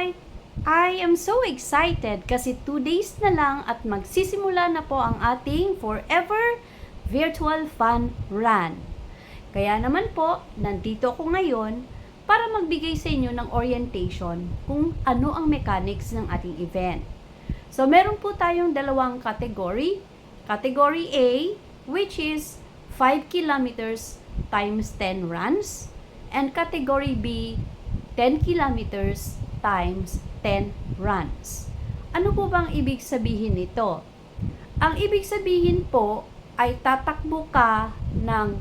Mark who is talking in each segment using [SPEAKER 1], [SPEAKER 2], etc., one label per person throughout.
[SPEAKER 1] Hi! I am so excited kasi 2 days na lang at magsisimula na po ang ating Forever Virtual Fun Run. Kaya naman po, nandito ako ngayon para magbigay sa inyo ng orientation kung ano ang mechanics ng ating event. So, meron po tayong dalawang category. Category A, which is 5 kilometers times 10 runs. And Category B, 10 kilometers times 10 runs. Ano po bang ibig sabihin nito? Ang ibig sabihin po ay tatakbo ka ng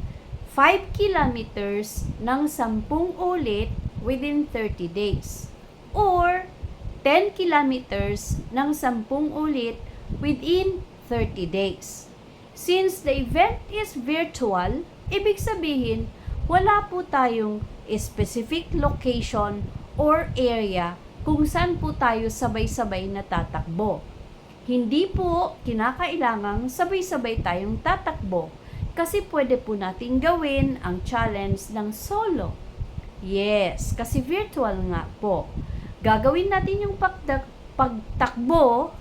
[SPEAKER 1] 5 kilometers ng 10 ulit within 30 days. Or 10 kilometers ng 10 ulit within 30 days. Since the event is virtual, ibig sabihin wala po tayong specific location or area kung saan po tayo sabay-sabay na tatakbo. Hindi po kinakailangang sabay-sabay tayong tatakbo kasi pwede po natin gawin ang challenge ng solo. Yes, kasi virtual nga po. Gagawin natin yung pagtakbo,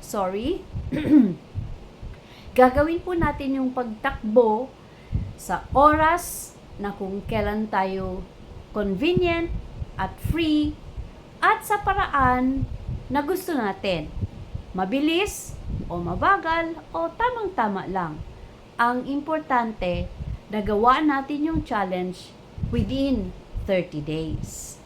[SPEAKER 1] gagawin po natin yung pagtakbo sa oras na kung kailan tayo convenient at free at sa paraan na gusto natin. Mabilis o mabagal o tamang-tama lang. Ang importante, nagawa natin yung challenge within 30 days.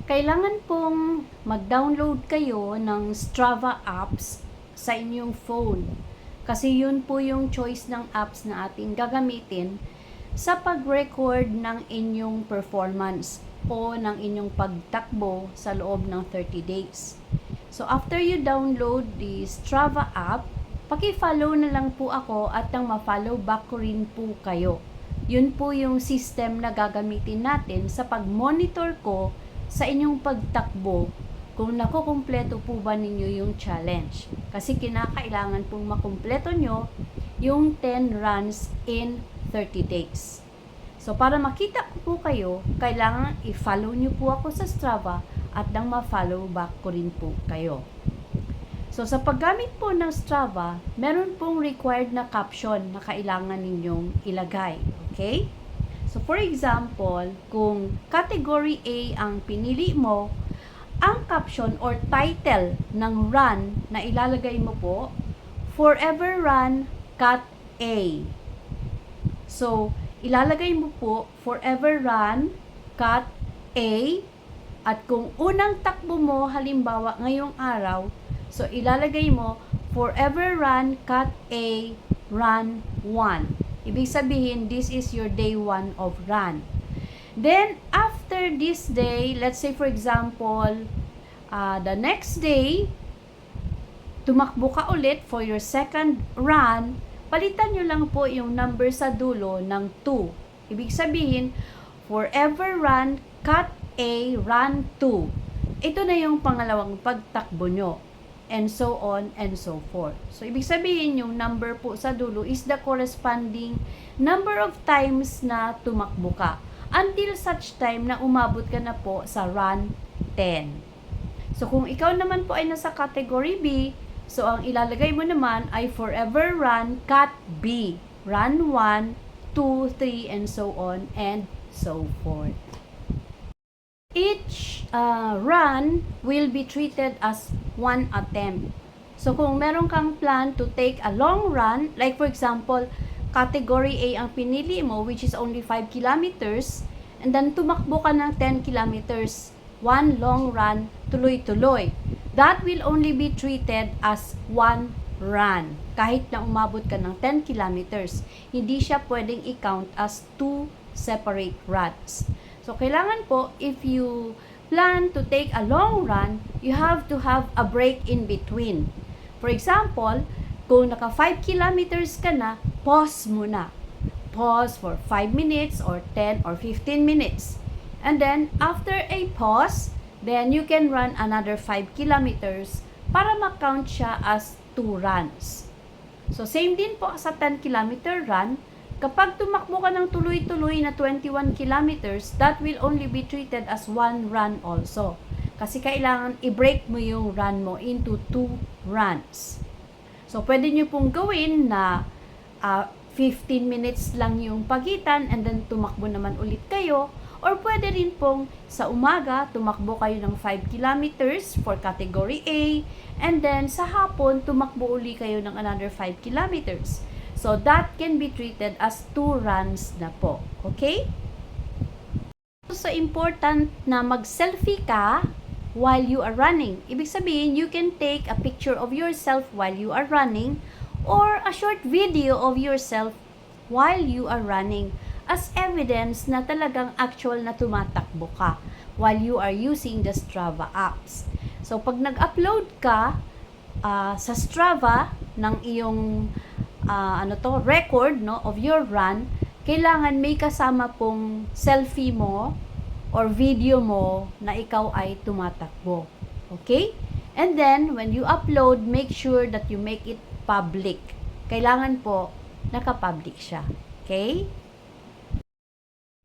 [SPEAKER 1] Kailangan pong mag-download kayo ng Strava apps sa inyong phone. Kasi yun po yung choice ng apps na ating gagamitin sa pag-record ng inyong performance o ng inyong pagtakbo sa loob ng 30 days. So, after you download the Strava app, paki-follow na lang po ako at nang ma-follow back ko rin po kayo. Yun po yung system na gagamitin natin sa pag-monitor ko sa inyong pagtakbo kung nakukumpleto po ba ninyo yung challenge. Kasi kinakailangan pong makumpleto nyo yung 10 runs in 30 days. So, para makita ko po kayo, kailangan i-follow nyo po ako sa Strava at nang ma-follow back ko rin po kayo. So, sa paggamit po ng Strava, meron pong required na caption na kailangan ninyong ilagay. Okay? So, for example, kung category A ang pinili mo, ang caption or title ng run na ilalagay mo po, Forever Run Cat A. So, ilalagay mo po, Forever Run Cat A. At kung unang takbo mo, halimbawa ngayong araw, so ilalagay mo, Forever Run Cat A Run 1. Ibig sabihin, this is your day 1 of run. Then, after this day, let's say for example, the next day, tumakbo ka ulit for your second run, palitan nyo lang po yung number sa dulo ng 2. Ibig sabihin, Forever Run Cat A Run 2. Ito na yung pangalawang pagtakbo nyo. And so on and so forth. So, ibig sabihin yung number po sa dulo is the corresponding number of times na tumakbo ka. Until such time na umabot ka na po sa run 10. So, kung ikaw naman po ay nasa category B, so, ang ilalagay mo naman ay Forever Run Cat B. Run 1, 2, 3, and so on and so forth. Each run will be treated as one attempt. So, kung meron kang plan to take a long run, like for example, category A ang pinili mo, which is only 5 kilometers, and then tumakbo ka ng 10 kilometers, one long run, tuloy-tuloy. That will only be treated as one run. Kahit na umabot ka ng 10 kilometers, hindi siya pwedeng i-count as 2 separate runs. So, kailangan po, if you plan to take a long run, you have to have a break in between. For example, kung naka 5 kilometers ka na, pause muna. Pause for 5 minutes or 10 or 15 minutes. And then, after a pause, then you can run another 5 kilometers para ma-count siya as 2 runs. So, same din po sa 10 kilometer run. Kapag tumakbo ka ng tuloy-tuloy na 21 kilometers, that will only be treated as one run also. Kasi kailangan i-break mo yung run mo into 2 runs. So, pwede nyo pong gawin na 15 minutes lang yung pagitan and then tumakbo naman ulit kayo. Or pwede rin pong sa umaga, tumakbo kayo ng 5 kilometers for category A. And then sa hapon, tumakbo uli kayo ng another 5 kilometers. So, that can be treated as 2 runs na po. Okay? So, important na mag-selfie ka while you are running. Ibig sabihin, you can take a picture of yourself while you are running or a short video of yourself while you are running as evidence na talagang actual na tumatakbo ka while you are using the Strava apps. So, pag nag-upload ka sa Strava ng iyong record of your run, kailangan may kasama pong selfie mo or video mo na ikaw ay tumatakbo. Okay? And then, when you upload, make sure that you make it public. Kailangan po, naka-public siya. Okay?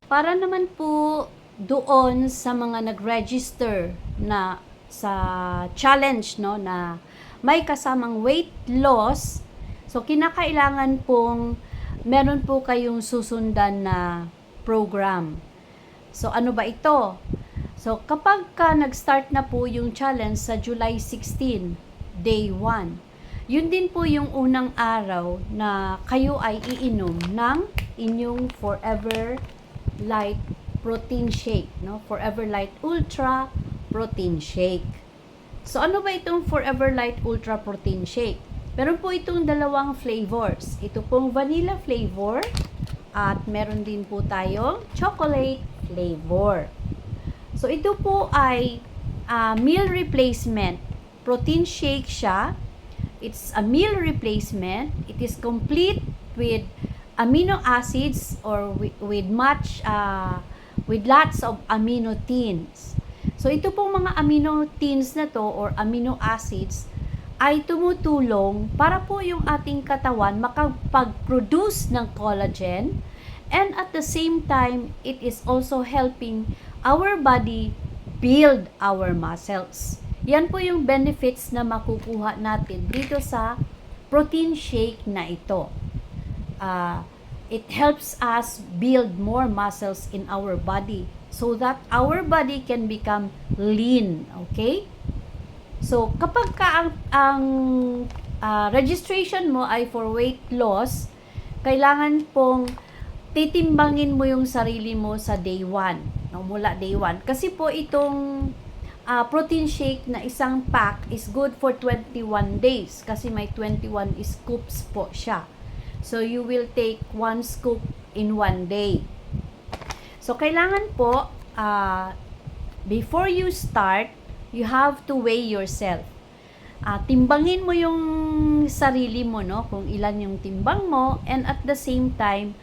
[SPEAKER 1] Para naman po doon sa mga nag-register na sa challenge, na may kasamang weight loss, so kinakailangan pong meron po kayong susundan na program. So, ano ba ito? So, kapag nag-start na po yung challenge sa July 16, day 1, yun din po yung unang araw na kayo ay iinom ng inyong Forever Light Protein Shake, Forever Light Ultra Protein Shake. So, ano ba itong Forever Light Ultra Protein Shake? Meron po itong dalawang flavors. Ito pong vanilla flavor at meron din po tayong chocolate flavor. So, ito po ay meal replacement. Protein shake siya. It's a meal replacement. It is complete with amino acids or with lots of aminoteins. So, ito pong mga aminoteins na to or amino acids ay tumutulong para po yung ating katawan makapag-produce ng collagen. And at the same time, it is also helping our body build our muscles. Yan po yung benefits na makukuha natin dito sa protein shake na ito. It helps us build more muscles in our body so that our body can become lean. Okay? So, kapag ang registration mo ay for weight loss, kailangan pong titimbangin mo yung sarili mo sa day 1, mula day 1. Kasi po itong protein shake na isang pack is good for 21 days kasi may 21 scoops po siya. So, you will take 1 scoop in 1 day. So, kailangan po, before you start, you have to weigh yourself. Timbangin mo yung sarili mo, kung ilan yung timbang mo, and at the same time,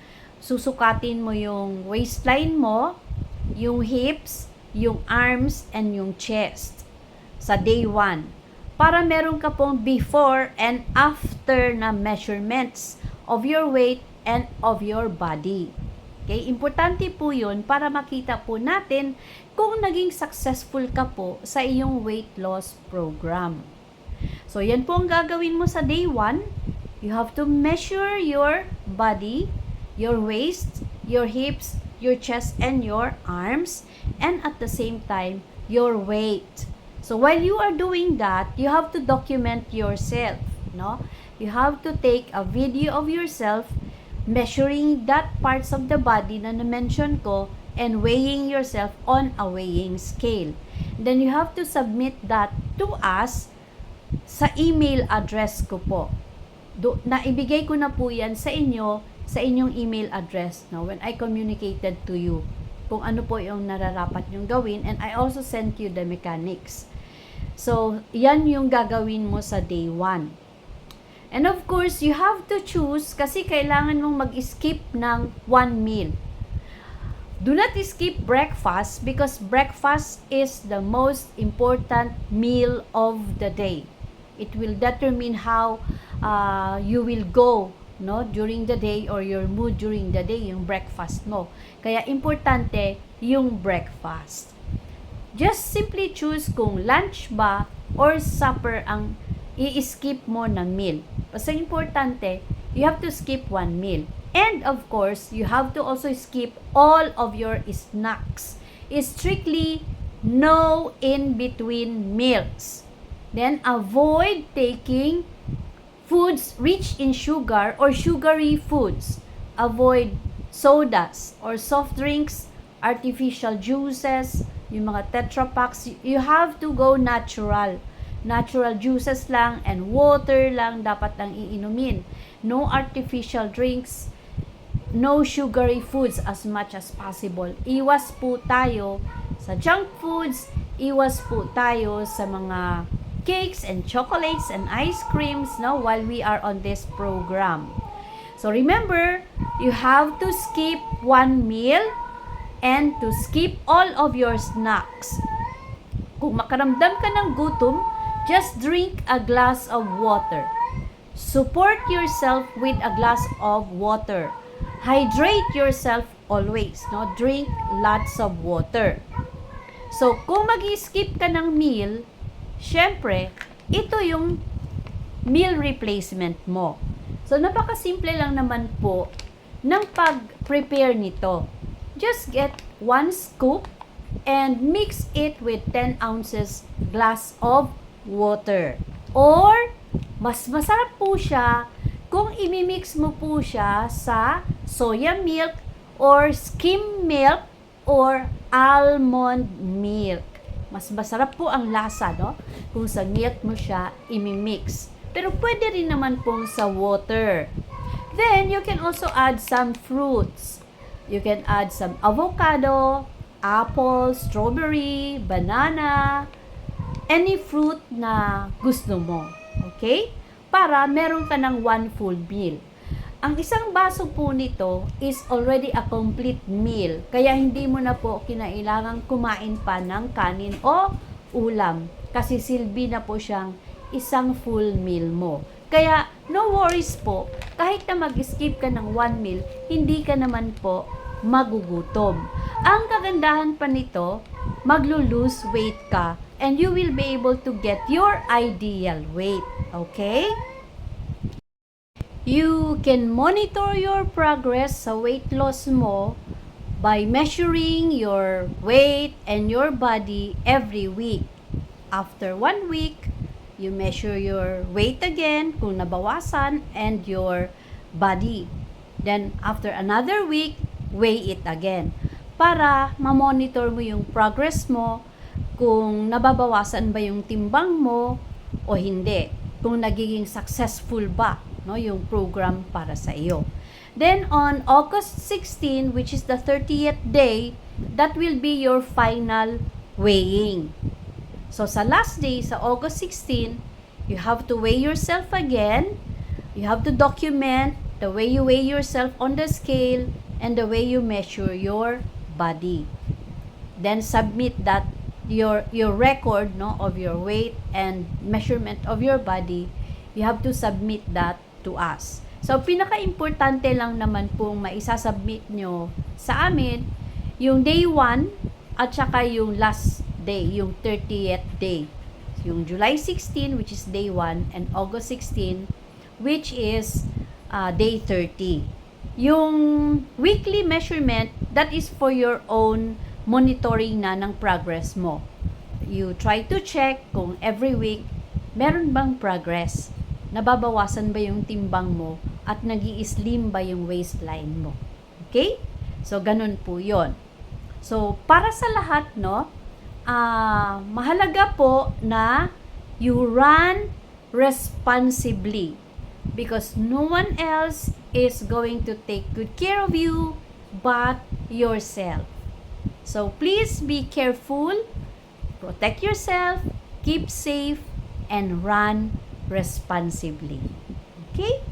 [SPEAKER 1] susukatin mo yung waistline mo, yung hips, yung arms, and yung chest sa day 1. Para meron ka pong before and after na measurements of your weight and of your body. Okay? Importante po yun para makita po natin kung naging successful ka po sa iyong weight loss program. So, yan po ang gagawin mo sa day 1. You have to measure your body, your waist, your hips, your chest, and your arms, and at the same time, your weight. So, while you are doing that, you have to document yourself, You have to take a video of yourself measuring that parts of the body na na-mention ko and weighing yourself on a weighing scale. Then, you have to submit that to us sa email address ko po. Naibigay ko na po yan sa inyo sa inyong email address when I communicated to you kung ano po yung nararapat yung gawin, and I also sent you the mechanics. So, yan yung gagawin mo sa day 1. And of course, you have to choose kasi kailangan mong mag-skip ng 1 meal. Do not skip breakfast because breakfast is the most important meal of the day. It will determine how you will go during the day or your mood during the day, yung breakfast mo. Kaya importante yung breakfast. Just simply choose kung lunch ba or supper ang i-skip mo na meal. Basta importante, you have to skip one meal. And of course, you have to also skip all of your snacks. Strictly no in-between meals. Then avoid taking foods rich in sugar or sugary foods. Avoid sodas or soft drinks, artificial juices, yung mga Tetra Paks. You have to go natural. Natural juices lang and water lang dapat lang iinumin. No artificial drinks, no sugary foods as much as possible. Iwas po tayo sa junk foods, iwas po tayo sa mga cakes and chocolates and ice creams, no, while we are on this program. So remember, you have to skip one meal and to skip all of your snacks. Kung makaramdam ka ng gutom, just drink a glass of water. Support yourself with a glass of water. Hydrate yourself always, no? Drink lots of water. So, kung mag-skip ka ng meal, syempre, ito yung meal replacement mo. So, napakasimple lang naman po ng pag-prepare nito. Just get 1 scoop and mix it with 10 ounces glass of water. Or, mas masarap po siya kung imimix mo po siya sa soya milk or skim milk or almond milk. Mas masarap po ang lasa, no? Kung sa milk mo siya imimix. Pero pwede rin naman pong sa water. Then, you can also add some fruits. You can add some avocado, apple, strawberry, banana, any fruit na gusto mo. Okay? Para meron ka ng 1 full meal. Ang isang baso po nito is already a complete meal. Kaya hindi mo na po kinailangang kumain pa ng kanin o ulam. Kasi silbi na po siyang isang full meal mo. Kaya no worries po, kahit na mag-skip ka ng 1 meal, hindi ka naman po magugutom. Ang kagandahan pa nito, maglo-lose weight ka and you will be able to get your ideal weight. Okay? You can monitor your progress sa weight loss mo by measuring your weight and your body every week. After 1 week, you measure your weight again kung nabawasan and your body. Then, after another week, weigh it again para ma-monitor mo yung progress mo kung nababawasan ba yung timbang mo o hindi. Kung nagiging successful ba, no, yung program para sa iyo. Then on August 16, which is the 30th day, that will be your final weighing. So sa last day, sa August 16, you have to weigh yourself again. You have to document the way you weigh yourself on the scale and the way you measure your body. Then submit that your record, no, of your weight and measurement of your body. You have to submit that to us. So, pinaka-importante lang naman pong maisasubmit nyo sa amin yung day 1 at saka yung last day, yung 30th day. Yung July 16, which is day 1, and August 16, which is day 30. Yung weekly measurement, that is for your own monitoring na ng progress mo. You try to check kung every week, meron bang progress? Nababawasan ba yung timbang mo at nag-i-slim ba yung waistline mo? Okay? So, ganun po yon. So, para sa lahat, no, mahalaga po na you run responsibly because no one else is going to take good care of you but yourself. So, please be careful, protect yourself, keep safe, and run responsibly. Okay?